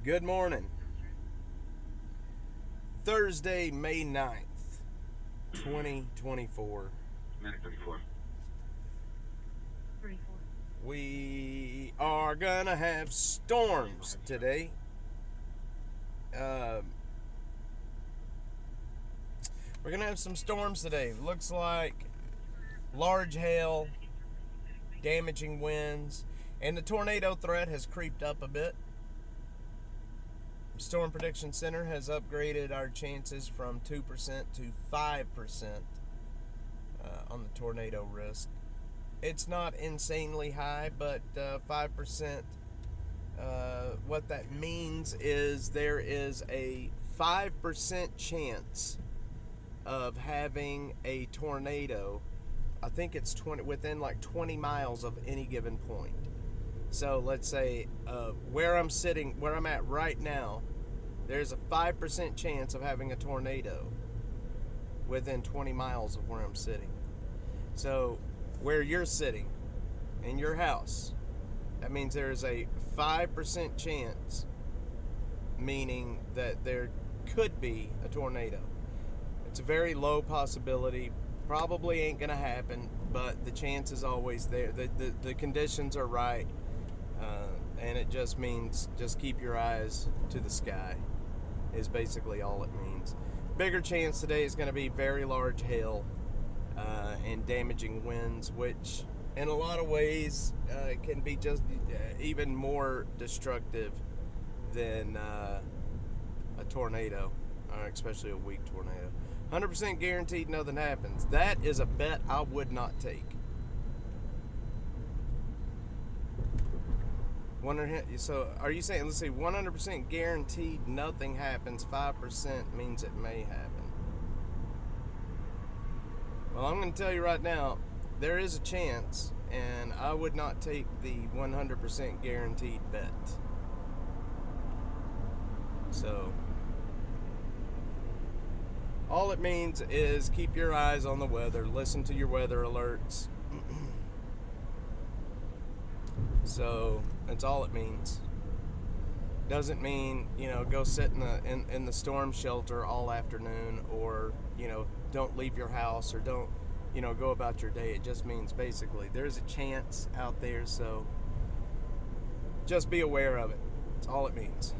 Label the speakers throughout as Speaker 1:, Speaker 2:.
Speaker 1: Good morning. Thursday, May 9th, 2024.
Speaker 2: Minute 34.
Speaker 1: We are gonna have storms today. We're gonna have some storms today. Looks like large hail, damaging winds, and the tornado threat has creeped up a bit. Storm Prediction Center has upgraded our chances from 2% to 5% on the tornado risk. It's not insanely high, but 5%, what that means is there is a 5% chance of having a tornado. I think it's within like 20 miles of any given point. So let's say where I'm at right now, there's a 5% chance of having a tornado within 20 miles of where I'm sitting. So where you're sitting in your house, that means there's a 5% chance, meaning that there could be a tornado. It's a very low possibility. Probably ain't gonna happen, but the chance is always there. The conditions are right. And it just means just keep your eyes to the sky is basically all it means. Bigger chance today is going to be very large hail and damaging winds, which in a lot of ways can be just even more destructive than a tornado, especially a weak tornado. 100% guaranteed nothing happens. That is a bet I would not take. So are you saying, let's see, 100% guaranteed nothing happens, 5% means it may happen? Well, I'm going to tell you right now, there is a chance, and I would not take the 100% guaranteed bet. So all it means is keep your eyes on the weather, listen to your weather alerts. So that's all it means. Doesn't mean, go sit in the storm shelter all afternoon, or don't leave your house, or don't go about your day. It just means basically there's a chance out there, so just be aware of it. That's all it means.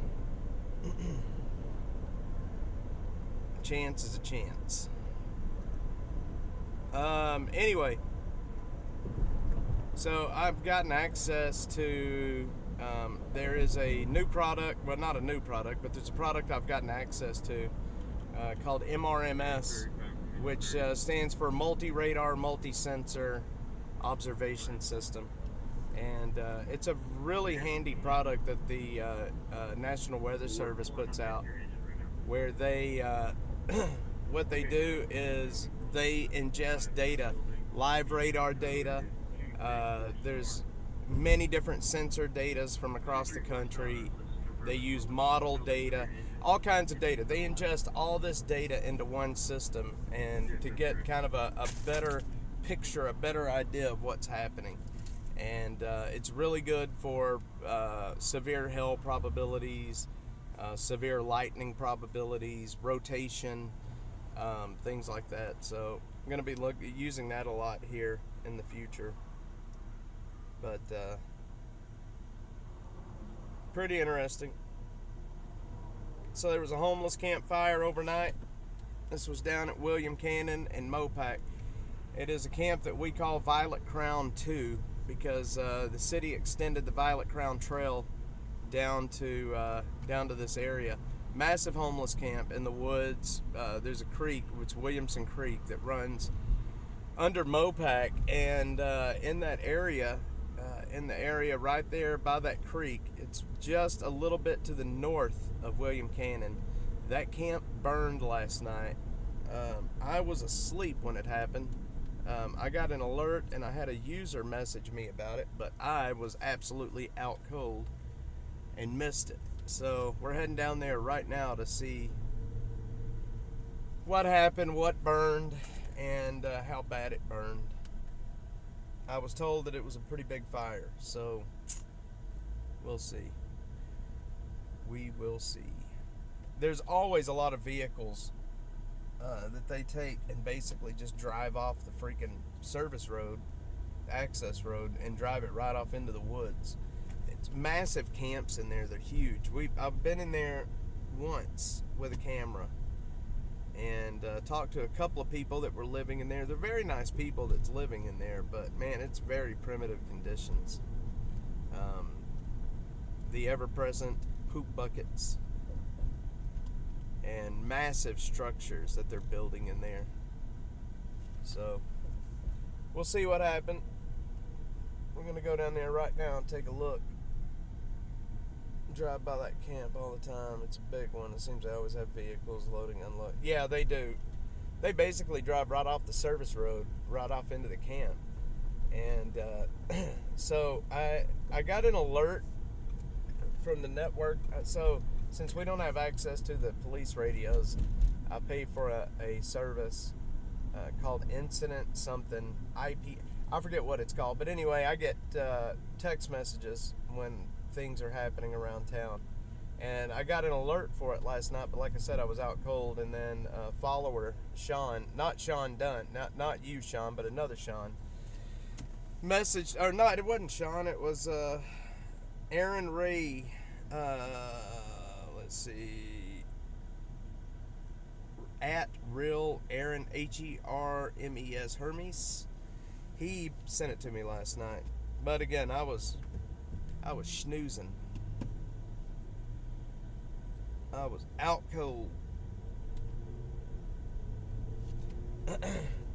Speaker 1: A chance is a chance. Anyway, so I've gotten access to, there is a new product, well, not a new product, but there's a product I've gotten access to called MRMS, which stands for Multi-Radar, Multi-Sensor Observation System. And it's a really handy product that the National Weather Service puts out, where they, what they do is they ingest data, live radar data. There's many different sensor datas from across the country. They use model data, all kinds of data. They ingest all this data into one system, and to get kind of a better picture, a better idea of what's happening. And it's really good for severe hail probabilities, severe lightning probabilities, rotation, things like that. So I'm going to be using that a lot here in the future. But pretty interesting. So there was a homeless campfire overnight. This was down at William Cannon and Mopac. It is a camp that we call Violet Crown 2 because the city extended the Violet Crown Trail down to this area. Massive homeless camp in the woods. There's a creek, it's Williamson Creek, that runs under Mopac, and in that area, in the area right there by that creek, it's just a little bit to the north of William Cannon. That camp burned last night. I was asleep when it happened. I got an alert and I had a user message me about it, but I was absolutely out cold and missed it. So we're heading down there right now to see what happened, what burned, and how bad it burned. I was told that it was a pretty big fire, so we'll see. We will see. There's always a lot of vehicles that they take and basically just drive off the freaking service road, access road, and drive it right off into the woods. It's massive camps in there. They're huge. I've been in there once with a camera and talked to a couple of people that were living in there. They're very nice people that's living in there, but man, it's very primitive conditions. The ever-present poop buckets and massive structures that they're building in there. So we'll see what happens. We're gonna go down there right now and take a look. Drive by that camp all the time. It's a big one. It seems they always have vehicles loading, unloading. Yeah, they do. They basically drive right off the service road, right off into the camp. And so I got an alert from the network. So since we don't have access to the police radios, I pay for a service called Incident something IP. I forget what it's called, but anyway, I get text messages when things are happening around town, and I got an alert for it last night. But like I said, I was out cold, and then a follower, Sean, not Sean Dunn, not you, Sean, but another Sean, messaged, or not, it wasn't Sean, it was Aaron Ray. Let's see, at real Aaron HERMES Hermes. He sent it to me last night, but again, I was snoozing. I was out cold.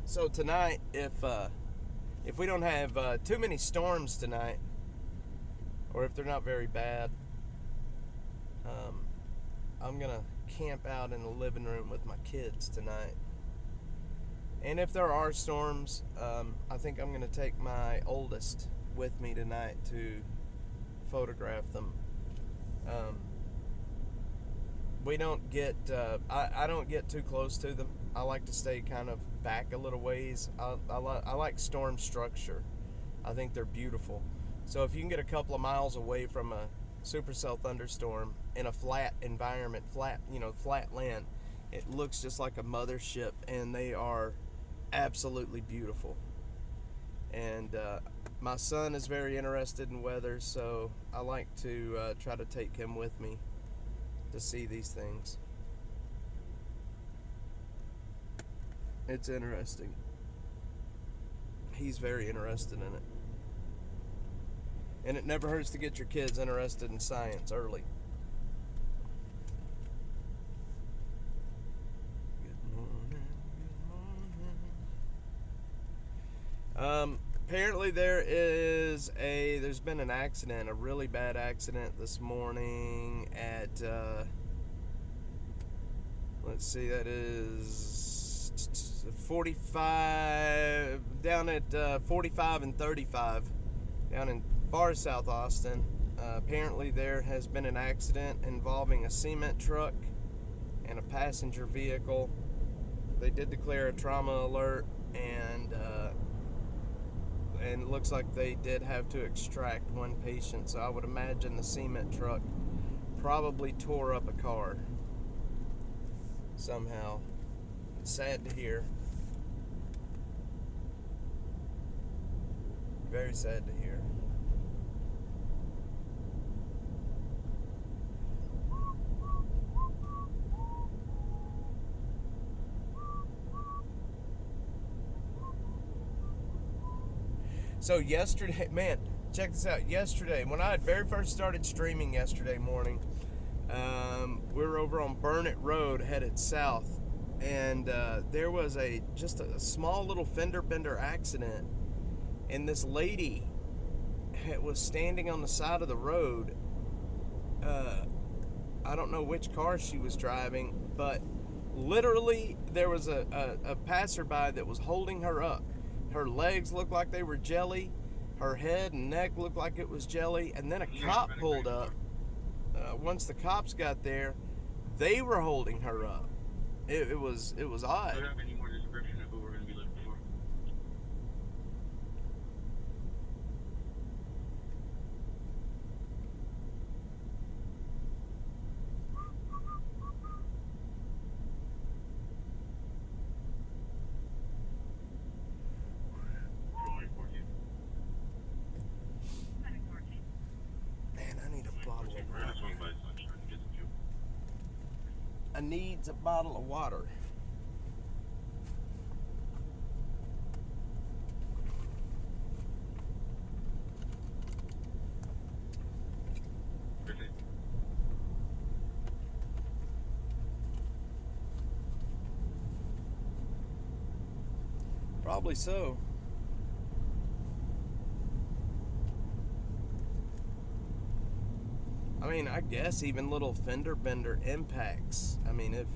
Speaker 1: So tonight, if we don't have too many storms tonight, or if they're not very bad, I'm gonna camp out in the living room with my kids tonight. And if there are storms, I think I'm gonna take my oldest with me tonight to photograph them. We don't get, I don't get too close to them. I like to stay kind of back a little ways. I like storm structure. I think they're beautiful. So if you can get a couple of miles away from a supercell thunderstorm in a flat environment, flat land, it looks just like a mothership, and they are absolutely beautiful. And my son is very interested in weather, so I like to try to take him with me to see these things. It's interesting. He's very interested in it. And it never hurts to get your kids interested in science early. Good morning, good morning. Apparently there's been an accident, a really bad accident this morning at, let's see, that is 45, down at 45 and 35, down in far South Austin. Apparently there has been an accident involving a cement truck and a passenger vehicle. They did declare a trauma alert, and it looks like they did have to extract one patient. So I would imagine the cement truck probably tore up a car somehow. It's sad to hear. Very sad to hear. So yesterday, man, check this out. Yesterday, when I had very first started streaming yesterday morning, we were over on Burnett Road headed south, and there was just a small little fender bender accident, and this lady was standing on the side of the road. I don't know which car she was driving, but literally there was a passerby that was holding her up. Her legs looked like they were jelly. Her head and neck looked like it was jelly. And then a cop pulled up. Once the cops got there, they were holding her up. It was odd.
Speaker 2: Do you have any more description of who we're going to be looking for?
Speaker 1: I needs a bottle of water.
Speaker 2: Perfect.
Speaker 1: Probably so. I mean, I guess even little fender bender impacts. I mean, if,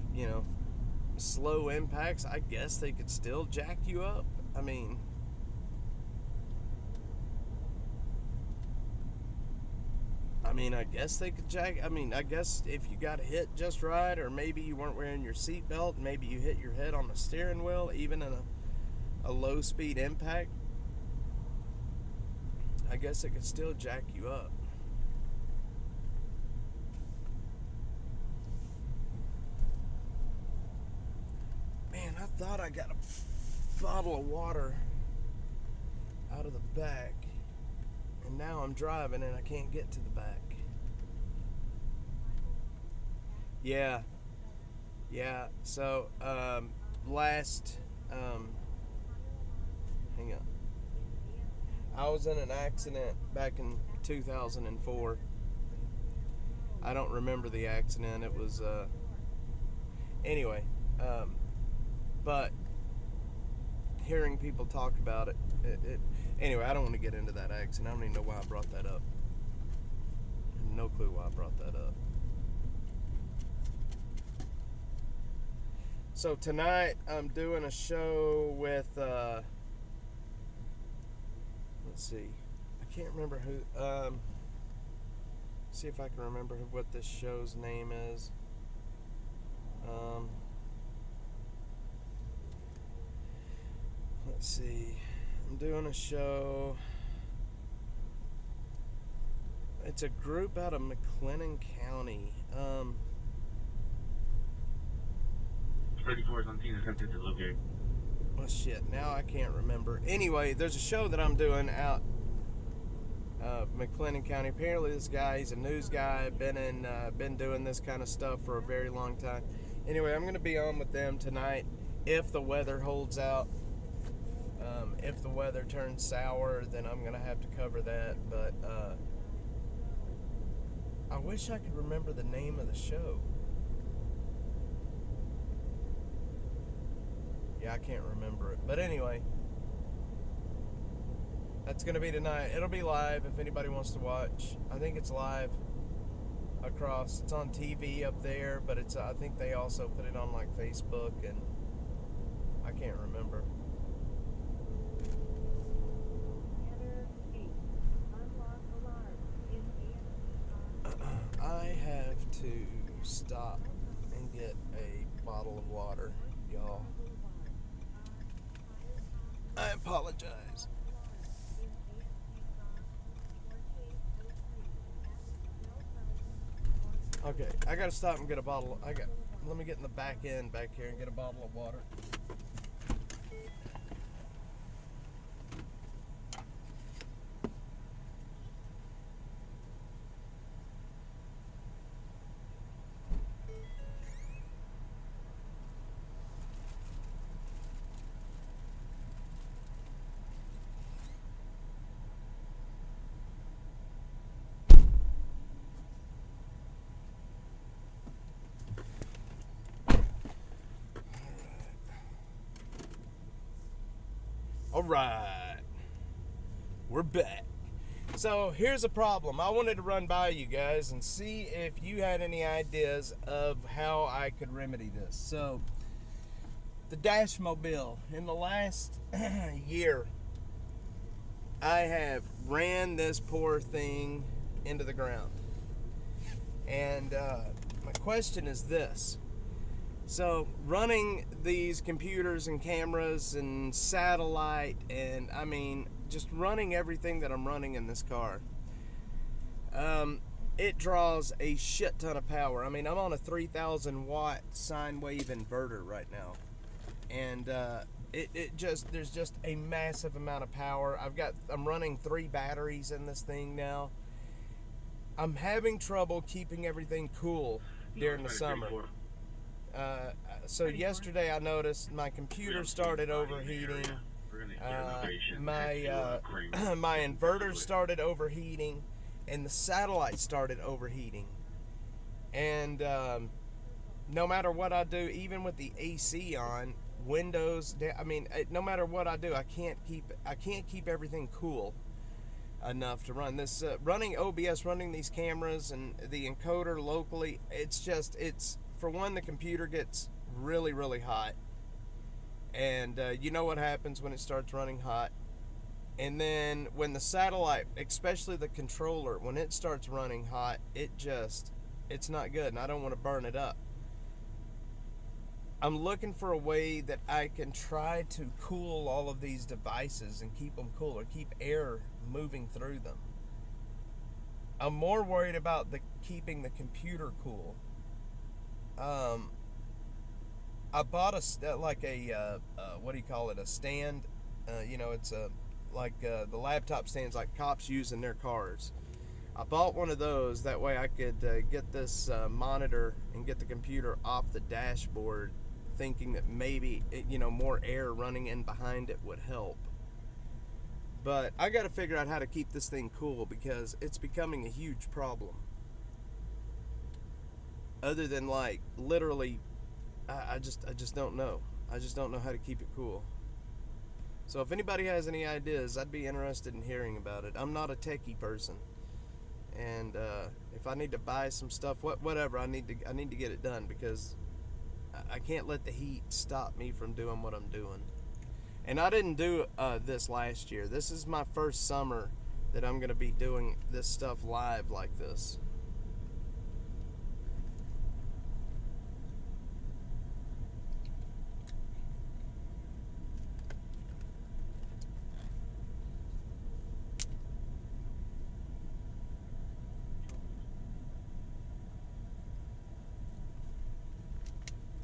Speaker 1: slow impacts, I guess they could still jack you up. I mean, I guess they could jack. I guess if you got hit just right, or maybe you weren't wearing your seatbelt, maybe you hit your head on the steering wheel, even in a low speed impact, I guess it could still jack you up. Man, I thought I got a bottle of water out of the back, and now I'm driving and I can't get to the back. Yeah. So, hang on. I was in an accident back in 2004. I don't remember the accident. It was, anyway, but hearing people talk about it, anyway, I don't want to get into that accident. I don't even know why I brought that up. No clue why I brought that up. So tonight I'm doing a show with, let's see, I can't remember who, see if I can remember what this show's name is. Let's see, I'm doing a show, it's a group out of McLennan County.
Speaker 2: 34 is on scene. Attempted to locate.
Speaker 1: Well, shit, now I can't remember. Anyway, there's a show that I'm doing out McLennan County. Apparently this guy, he's a news guy, been doing this kind of stuff for a very long time. Anyway, I'm going to be on with them tonight if the weather holds out. If the weather turns sour, then I'm going to have to cover that. But I wish I could remember the name of the show. Yeah, I can't remember it. But anyway, that's going to be tonight. It'll be live if anybody wants to watch. I think it's live across. It's on TV up there, but I think they also put it on like Facebook, and I can't remember. I have to stop and get a bottle of water, y'all. I apologize. Okay, I gotta stop and get a bottle. Let me get in the back end back here and get a bottle of water. All right, we're back. So here's a problem. I wanted to run by you guys and see if you had any ideas of how I could remedy this. So the Dashmobile, in the last year, I have ran this poor thing into the ground. And my question is this. So running these computers and cameras and satellite and just running everything that I'm running in this car, it draws a shit ton of power. I'm on a 3,000 watt sine wave inverter right now, and there's just a massive amount of power. I'm running 3 batteries in this thing now. I'm having trouble keeping everything cool during the summer. So yesterday I noticed my computer started overheating. My my inverter started overheating, and the satellite started overheating. And no matter what I do, even with the AC on, Windows, I mean, no matter what I do, I can't keep everything cool enough to run this. Running OBS, running these cameras and the encoder locally, it's for one, the computer gets really hot, and you know what happens when it starts running hot. And then when the satellite, especially the controller, when it starts running hot, it's not good, and I don't want to burn it up. I'm looking for a way that I can try to cool all of these devices and keep them cool, or keep air moving through them. I'm more worried about keeping the computer cool. I bought a what do you call it? A stand. It's the laptop stands like cops use in their cars. I bought one of those, that way I could get this monitor and get the computer off the dashboard, thinking that maybe more air running in behind it would help. But I got to figure out how to keep this thing cool, because it's becoming a huge problem. Other than literally, I just don't know. I just don't know how to keep it cool. So if anybody has any ideas, I'd be interested in hearing about it. I'm not a techie person. And if I need to buy some stuff, whatever, I need to get it done, because I can't let the heat stop me from doing what I'm doing. And I didn't do this last year. This is my first summer that I'm going to be doing this stuff live like this.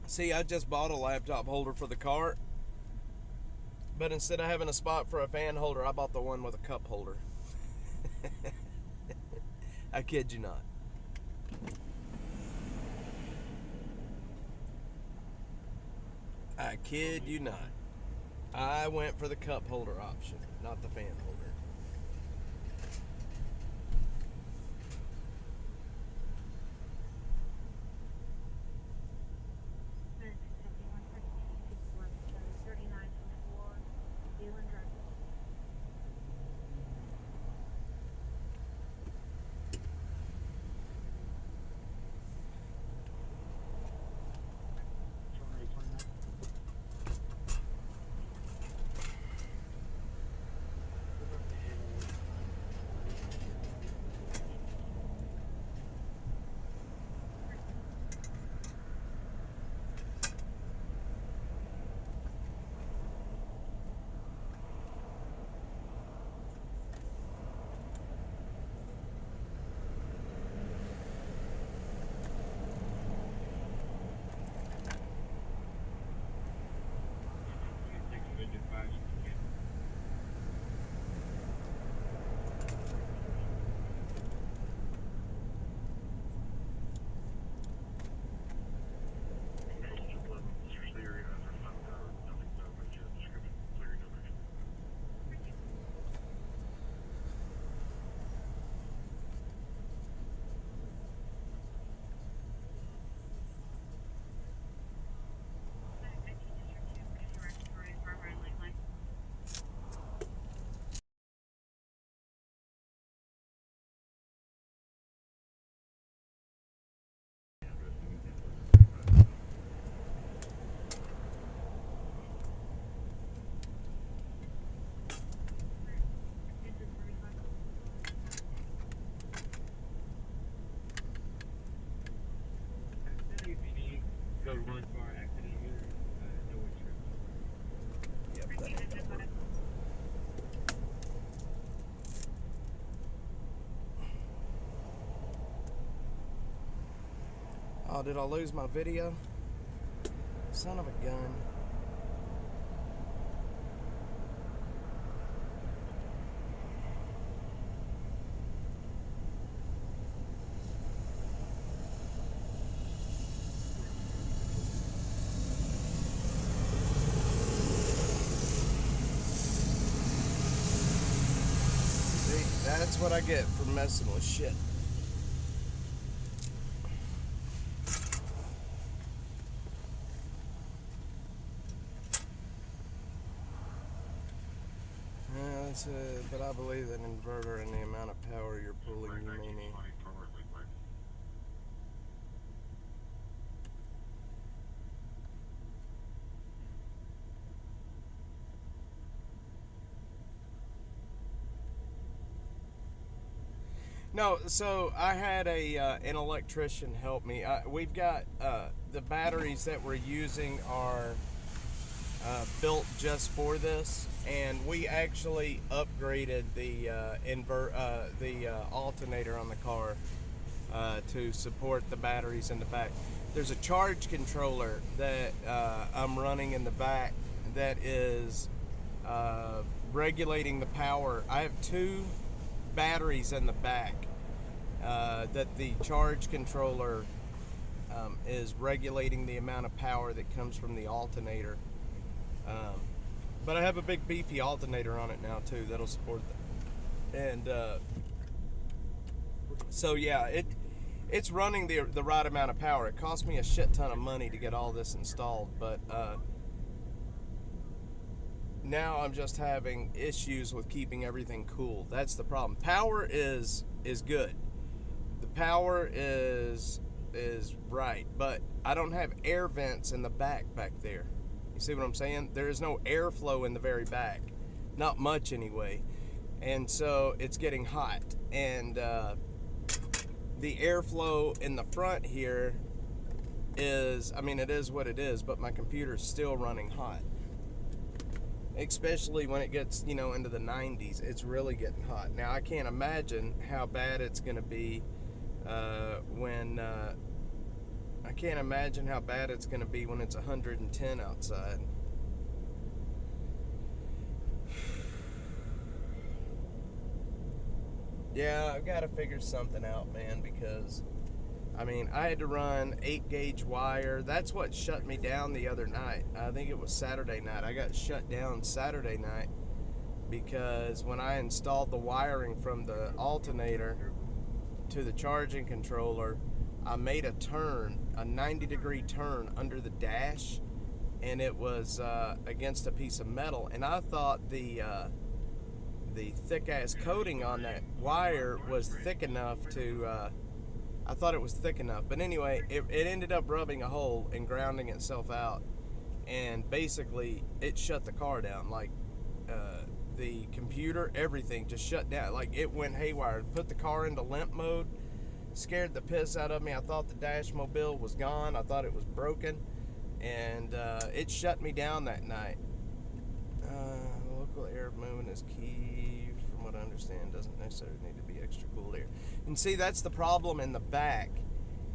Speaker 1: See, I just bought a laptop holder for the cart, but instead of having a spot for a fan holder, I bought the one with a cup holder. I kid you not. I kid you not. I went for the cup holder option, not the fan holder. Oh, did I lose my video? Son of a gun. That's what I get for messing with shit. But I believe that inverter and the amount of power you're pulling, you may need. No, so I had an electrician help me. We've got the batteries that we're using are built just for this, and we actually upgraded the alternator on the car to support the batteries in the back. There's a charge controller that I'm running in the back that is regulating the power. I have two batteries in the back that the charge controller is regulating the amount of power that comes from the alternator. But I have a big beefy alternator on it now too that'll support that. And so yeah, it's running the right amount of power. It cost me a shit ton of money to get all this installed, but now I'm just having issues with keeping everything cool. That's the problem. Power is good. The power is right, but I don't have air vents in the back there. You see what I'm saying? There is no airflow in the very back. Not much anyway. And so it's getting hot. And the airflow in the front here is, I mean, it is what it is, but my computer's still running hot. Especially when it gets, into the 90s. It's really getting hot. Now, I can't imagine how bad it's going to be when it's 110 outside. Yeah, I've got to figure something out, man, because I had to run 8-gauge wire. That's what shut me down the other night. I think it was Saturday night. I got shut down Saturday night because when I installed the wiring from the alternator to the charging controller, I made a turn, a 90-degree turn under the dash, and it was against a piece of metal. And I thought the thick-ass coating on that wire was thick enough to... I thought it was thick enough. But anyway, it ended up rubbing a hole and grounding itself out. And basically, it shut the car down. Like, the computer, everything just shut down. Like, it went haywire. Put the car into limp mode. Scared the piss out of me. I thought the dash mobile was gone. I thought it was broken. And it shut me down that night. Local air movement is key. From what I understand, doesn't necessarily need to be extra cool air. And see, that's the problem in the back,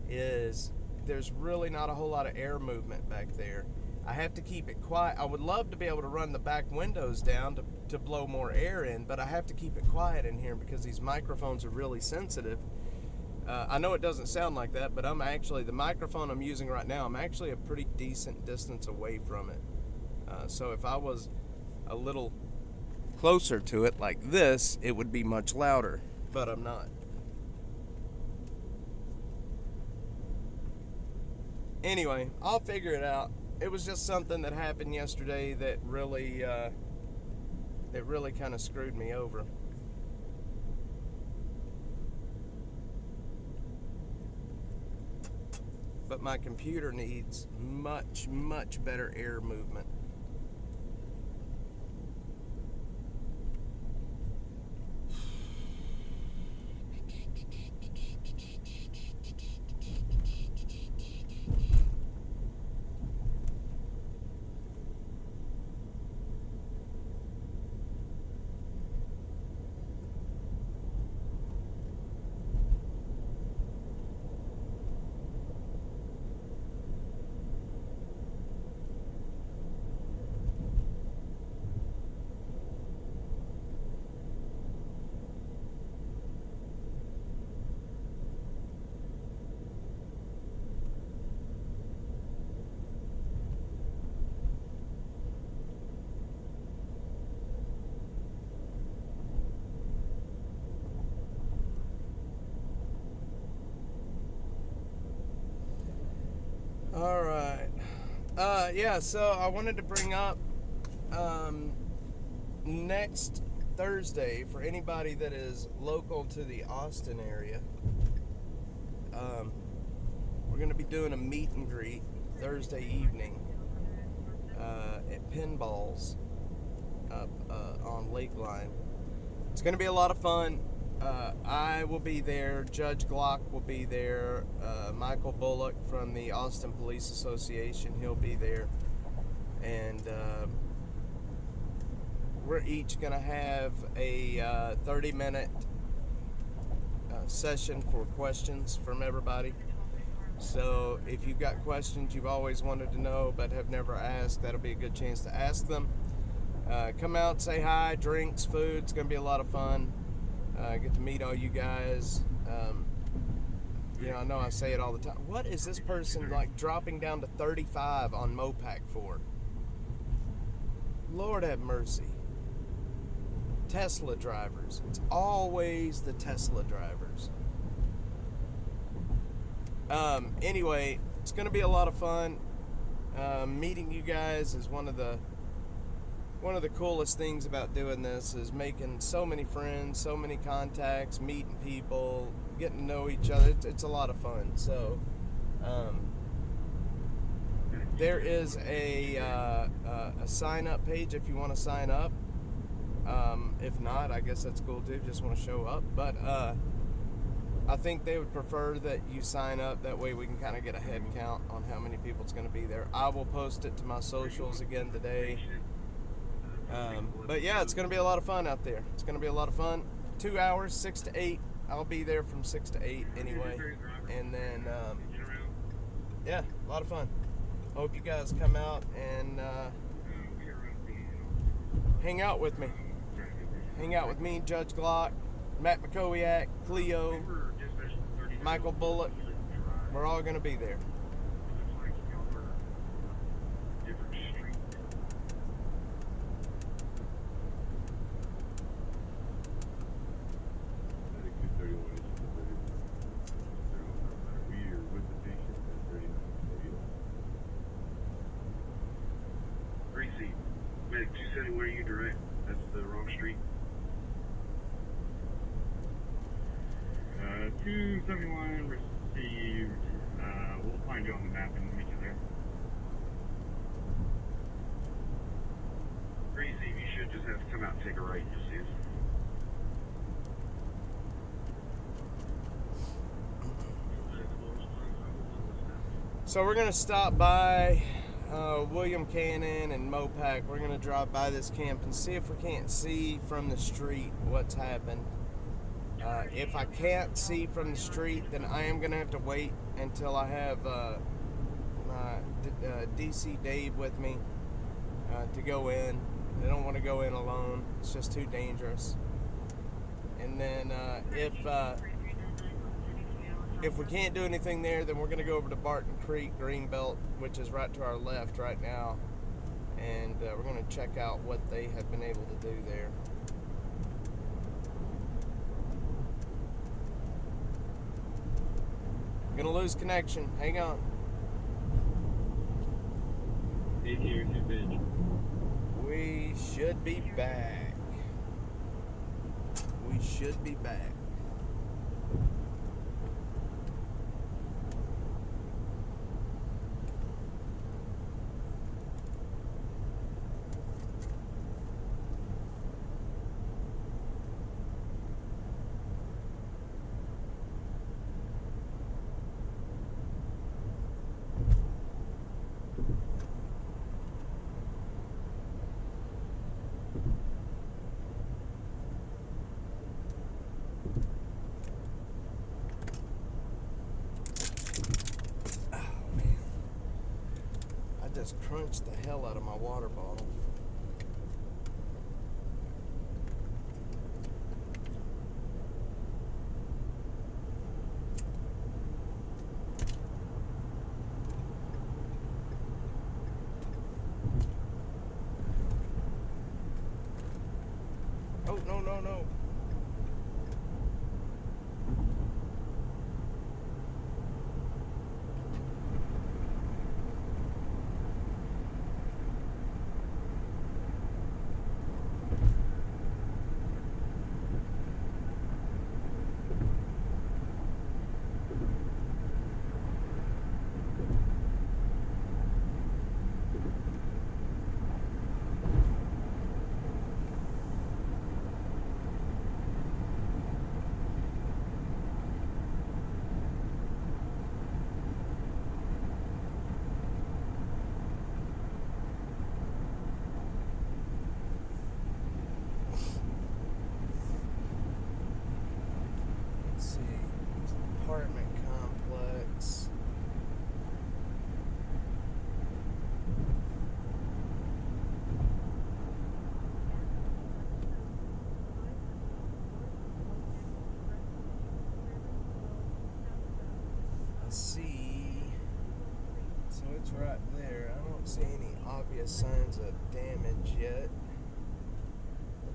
Speaker 1: is there's really not a whole lot of air movement back there. I have to keep it quiet. I would love to be able to run the back windows down to blow more air in, but I have to keep it quiet in here because these microphones are really sensitive. I know it doesn't sound like that, but the microphone I'm using right now, I'm actually a pretty decent distance away from it. So if I was a little closer to it like this, it would be much louder, but I'm not. Anyway, I'll figure it out. It was just something that happened yesterday that really kind of screwed me over. But my computer needs much, much better air movement. Yeah, so I wanted to bring up next Thursday for anybody that is local to the Austin area. We're going to be doing a meet and greet Thursday evening at Pinballs up on Lakeline. It's going to be a lot of fun. I will be there. Judge Glock will be there. Michael Bullock from the Austin Police Association, he'll be there. And we're each going to have a 30-minute session for questions from everybody. So if you've got questions you've always wanted to know but have never asked, that'll be a good chance to ask them. Come out, say hi, drinks, food. It's going to be a lot of fun. Get to meet all you guys. I know I say it all the time. What is this person like dropping down to 35 on Mopac for? Lord have mercy. Tesla drivers. It's always the Tesla drivers. Anyway, it's going to be a lot of fun. Meeting you guys is one of the coolest things about doing this, is making so many friends, so many contacts, meeting people, getting to know each other. It's a lot of fun. So there is a sign-up page if you want to sign up. If not, I guess that's cool too. Just want to show up. But I think they would prefer that you sign up. That way we can kind of get a head count on how many people it's going to be there. I will post it to my socials again today. But yeah, it's going to be a lot of fun out there. It's going to be a lot of fun. 2 hours, 6 to 8. I'll be there from 6 to 8 anyway. And then, yeah, a lot of fun. Hope you guys come out and hang out with me. Hang out with me, Judge Glock, Matt McCowiak, Cleo, Michael Bullock. We're all going to be there.
Speaker 2: Medic 270, where are you direct? That's the wrong street. 271 received. We'll find you on the map and meet you there. Crazy, you should just have to come out and take a right and you'll see us.
Speaker 1: So we're going to stop by William Cannon and Mopac. We're going to drive by this camp and see if we can't see from the street what's happened. If I can't see from the street, then I am going to have to wait until I have my DC Dave with me to go in. I don't want to go in alone. It's just too dangerous. And then if we can't do anything there, then we're going to go over to Barton Creek, Greenbelt, which is right to our left right now. And we're going to check out what they have been able to do there. Going to lose connection. Hang on. We should be back. We should be back. Just crunched the hell out of my water bottle. Oh, no. see. So it's right there. I don't see any obvious signs of damage yet.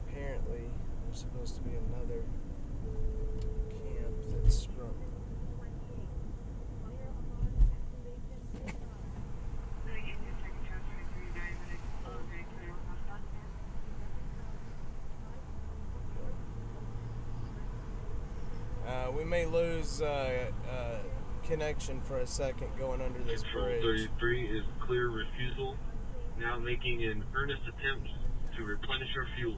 Speaker 1: Apparently, there's supposed to be another camp that's sprung. We may lose connection for a second going under this bridge.
Speaker 3: Control 33 is clear refusal. Now making an earnest attempt to replenish our fuel.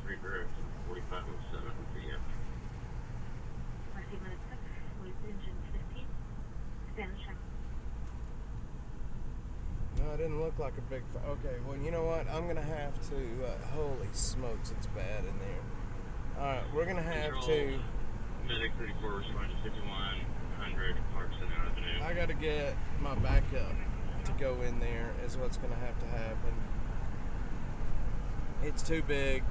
Speaker 3: Redirect 4507 p.m.
Speaker 1: No, it didn't look like a big okay, well, you know what? I'm going to have to... holy smokes, it's bad in there. Alright, we're going to have to...
Speaker 3: Medic 34, respond to 5100 Clarkson Avenue.
Speaker 1: I got to get my backup to go in there is what's going to have to happen. It's too big.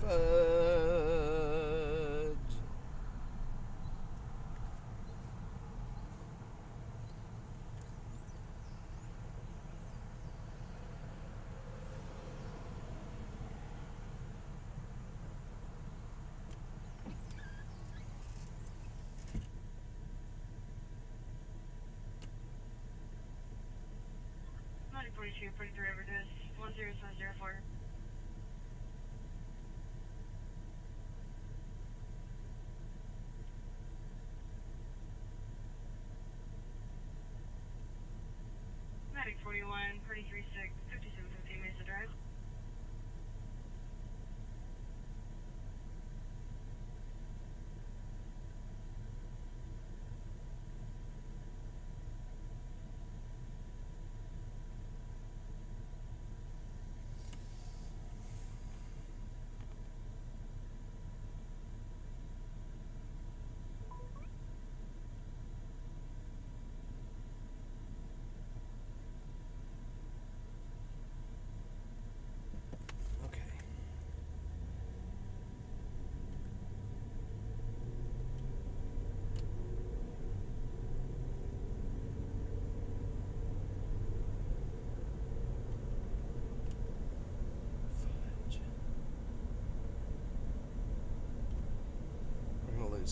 Speaker 1: Fudge.
Speaker 4: Not 42, 43 overdose, 10704. Medic 41, 336, 5750 Mesa Drive.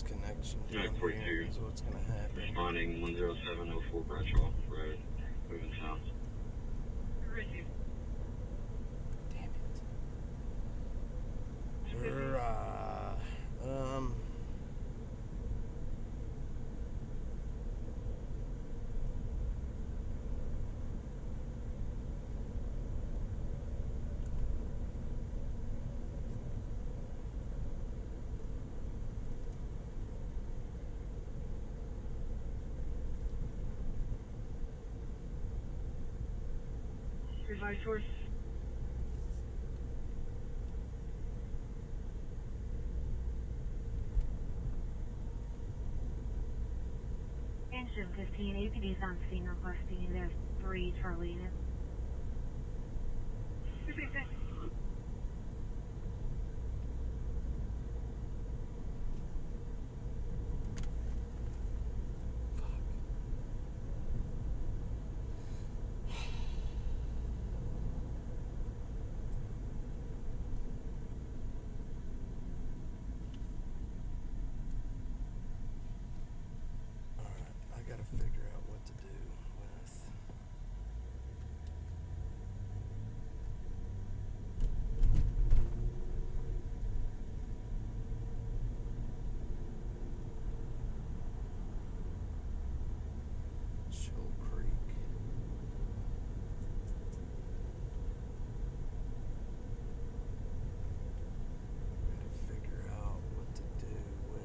Speaker 4: Connection from here is what's going to happen.
Speaker 3: Responding 10704 Bradshaw Road, moving south.
Speaker 4: Receive.
Speaker 1: Damn it. Right.
Speaker 5: 5 source. Engine 15, APD's on scene requesting you there 3 Charlie unit.
Speaker 1: Alright, I gotta figure out what to do with. Shoal Creek. Gotta figure out what to do with.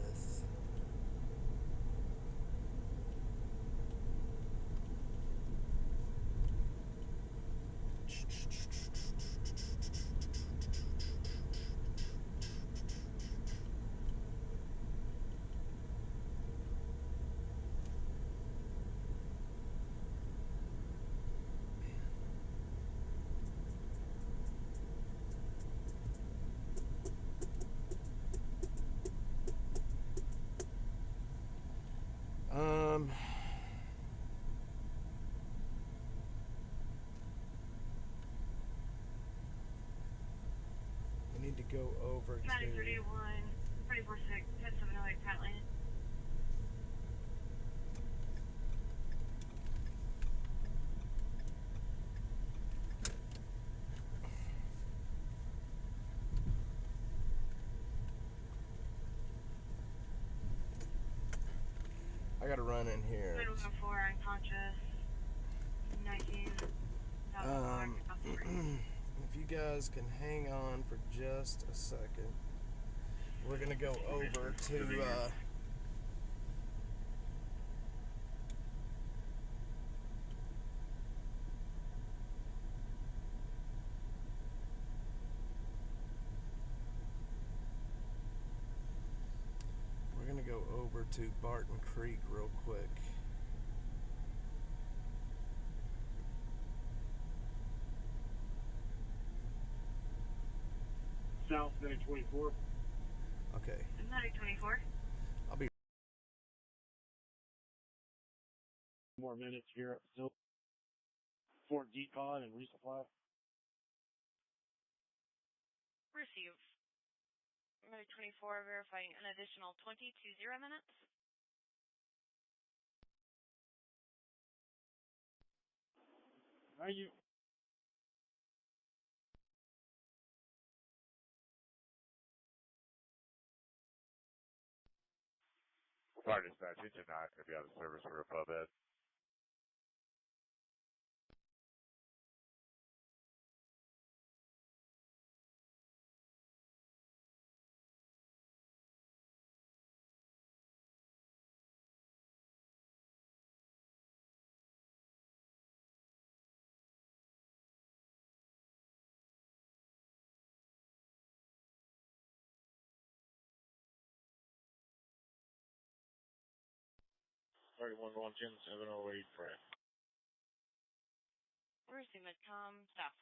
Speaker 1: We need to go over to.
Speaker 5: 931, 346, 10708, Pat Lane.
Speaker 1: I gotta run in here.
Speaker 5: 914, unconscious. 19.
Speaker 1: If you guys can hang on for just a second, we're gonna go over to. We're gonna go over to Barton Creek real quick.
Speaker 2: South 924.
Speaker 1: Okay.
Speaker 5: 924.
Speaker 1: I'll be.
Speaker 2: More minutes here at facility. Fort Decon and resupply.
Speaker 5: Receive. 924, verifying an additional 20 minutes.
Speaker 2: Are you?
Speaker 6: Fire dispatch, engine 9 going to be out of service for a pub ed.
Speaker 2: Sorry, 1 Jim 708 Fred.
Speaker 5: Receive Midcom, staff.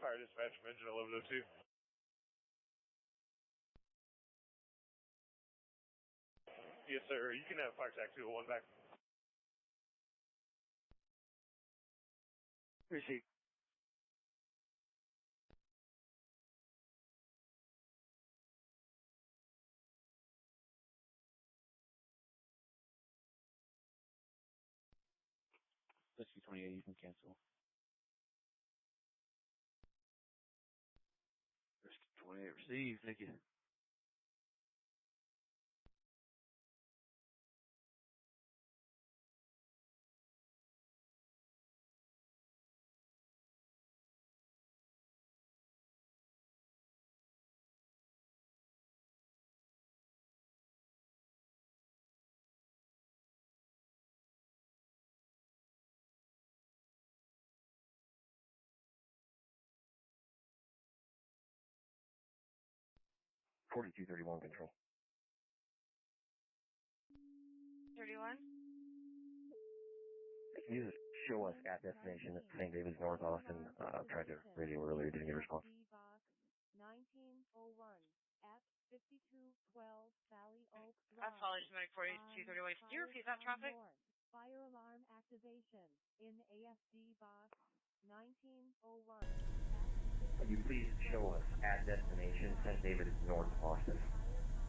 Speaker 6: Fire dispatch from engine 1102. Yes, sir. You can have fire tax 201 back.
Speaker 2: Receive. Whiskey 28, you can cancel. Whiskey 28, receive. Thank you.
Speaker 6: 4231 control.
Speaker 5: 31?
Speaker 6: Can you just show us at destination at St. David's North Austin? Tried to radio earlier, didn't get a response.
Speaker 7: Box 1901 at 5212 Valley Oak
Speaker 5: That's
Speaker 7: Drive.
Speaker 5: probably somebody 4231. Can you repeat that traffic?
Speaker 7: Fire alarm activation in ASD box 1901.
Speaker 6: Could you please show us at destination St. David's North Austin?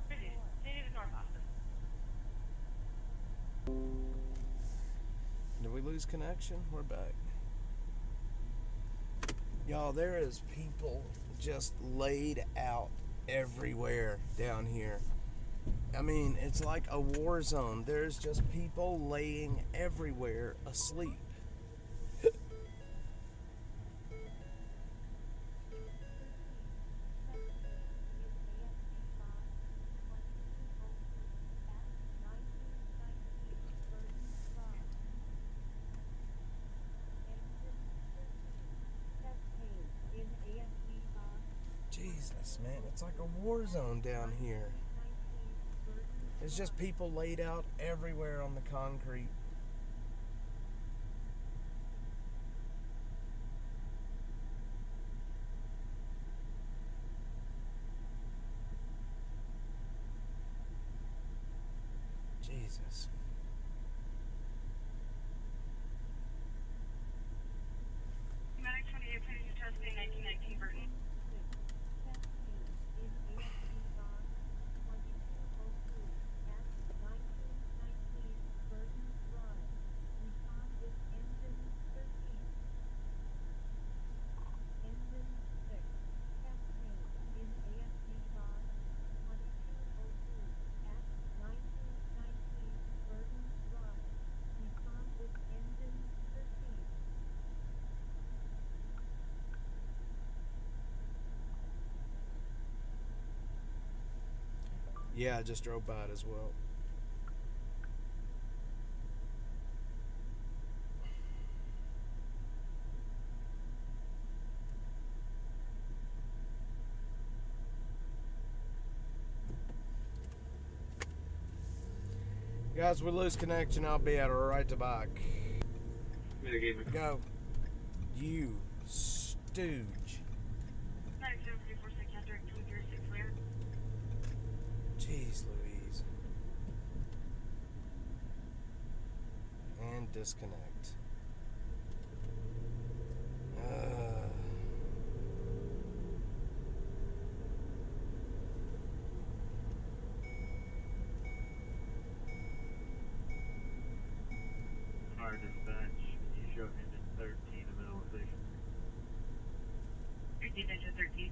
Speaker 5: St. David North Austin.
Speaker 1: Did we lose connection? We're back. Y'all, there is people just laid out everywhere down here. I mean, it's like a war zone. There's just people laying everywhere asleep. Jesus, man, it's like a war zone down here. There's just people laid out everywhere on the concrete. Jesus.
Speaker 5: Medic 28, please testing 1919 Burton.
Speaker 1: Yeah, I just drove by it as well. Guys, we lose connection. I'll be at her right to back. Go. You stooge.
Speaker 5: Medic 0346, direct 236 clear.
Speaker 1: Jeez Louise. And disconnect.
Speaker 2: Fire dispatch, can you show engine 13 in mineralization?
Speaker 5: 13, engine 13.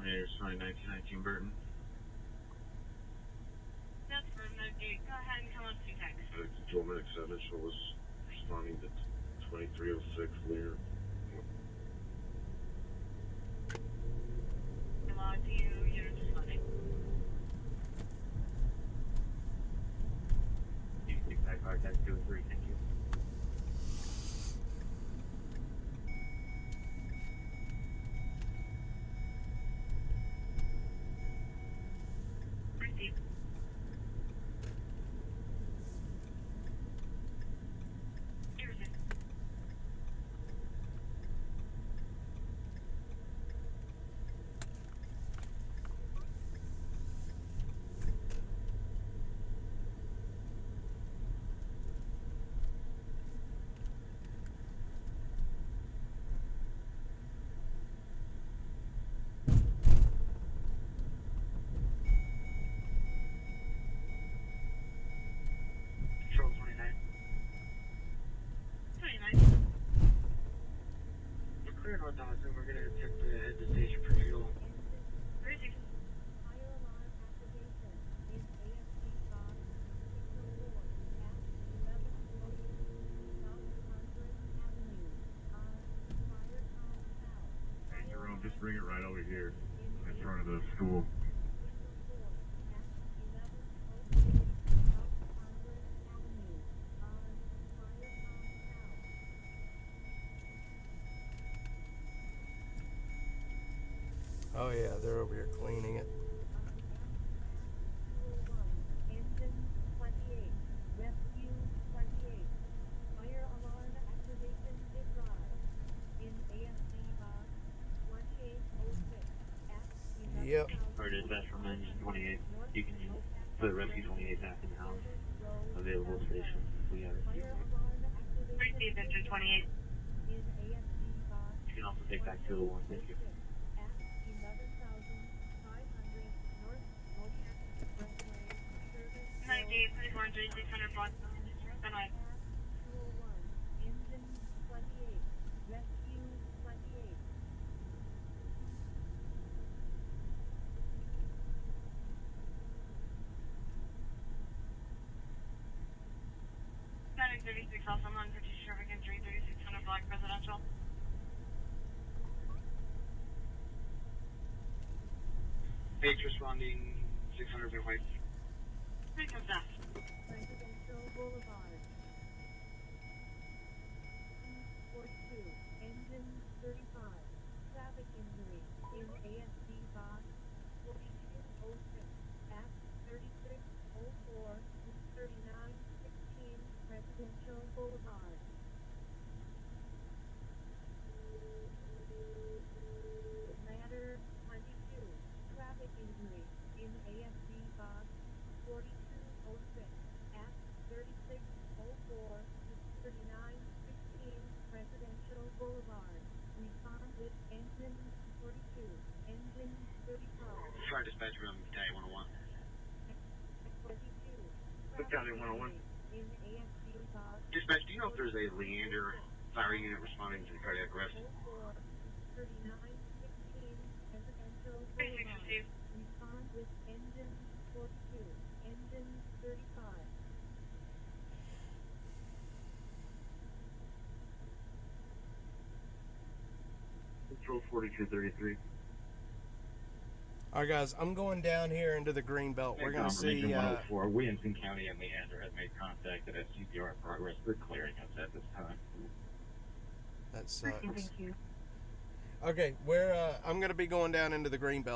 Speaker 3: Here's 1919 Burton.
Speaker 5: That's for Medic 8. Go ahead and come on to text.
Speaker 3: Control Medic 7 show was responding to 2306 Lear.
Speaker 5: Log to you, unit responding.
Speaker 2: You can take car test 2 and 3, thank you.
Speaker 5: Receive. You receive.
Speaker 2: Control 29.
Speaker 5: 29.
Speaker 3: We're clear north Austin. We're going to attempt to head to station for fuel.
Speaker 5: Receive.
Speaker 7: Fire alarm activation in ASD box 604 at 1102 South Congress Avenue on Firecom South.
Speaker 6: Hey, Jerome, just bring it right over here in front of the school.
Speaker 7: 604 at 1102 South Congress Avenue on Firecom South.
Speaker 1: Oh yeah, they're over here cleaning it.
Speaker 7: Engine 28. Rescue 28. Fire alarm activation advised. In ASC box 2806 at 11,000.
Speaker 1: Yep.
Speaker 3: Or dispatch from engine 28. You can use for the rescue 28 back in the house. Available station. We have it.
Speaker 7: Fire alarm activation
Speaker 5: Receive engine 28.
Speaker 7: in ASC box
Speaker 3: You can also take back 201. Thank you.
Speaker 7: at 11,500 North Motion Expressway. Service
Speaker 5: 98, 24, 3600 block. Good night.
Speaker 7: 201. Engine 28. Rescue 28.
Speaker 5: Medic 36, also 150 traffic injury, 3600 block residential.
Speaker 3: H responding 600 been white.
Speaker 5: Three comes down.
Speaker 7: Presidential Boulevard. 42. Engine 35. Traffic injury in ASC box 4206 at 3604 to 3916 Presidential Boulevard. Ladder 22. Traffic injury in ASC box 4206 at 3604 to 3916 Presidential Boulevard. Respond with engine 42, engine 35,
Speaker 3: Try dispatch from Battalion 101.
Speaker 7: 22.
Speaker 3: Battalion 101.
Speaker 7: In ASC box
Speaker 3: Dispatch, do you know if there's a Leander fire unit responding to cardiac arrest?
Speaker 7: 04 to 3916 Presidential
Speaker 5: 36
Speaker 7: Boulevard.
Speaker 5: received.
Speaker 7: Respond with engine 42, engine 35.
Speaker 3: Control 4233.
Speaker 1: All right, guys, I'm going down here into the green belt. We're gonna see.
Speaker 3: 104. Williamson County and Leander have made contact at SCPR in progress. They're clearing us at this time.
Speaker 1: That sucks.
Speaker 5: Thank you.
Speaker 1: Okay, I'm gonna be going down into the green belt.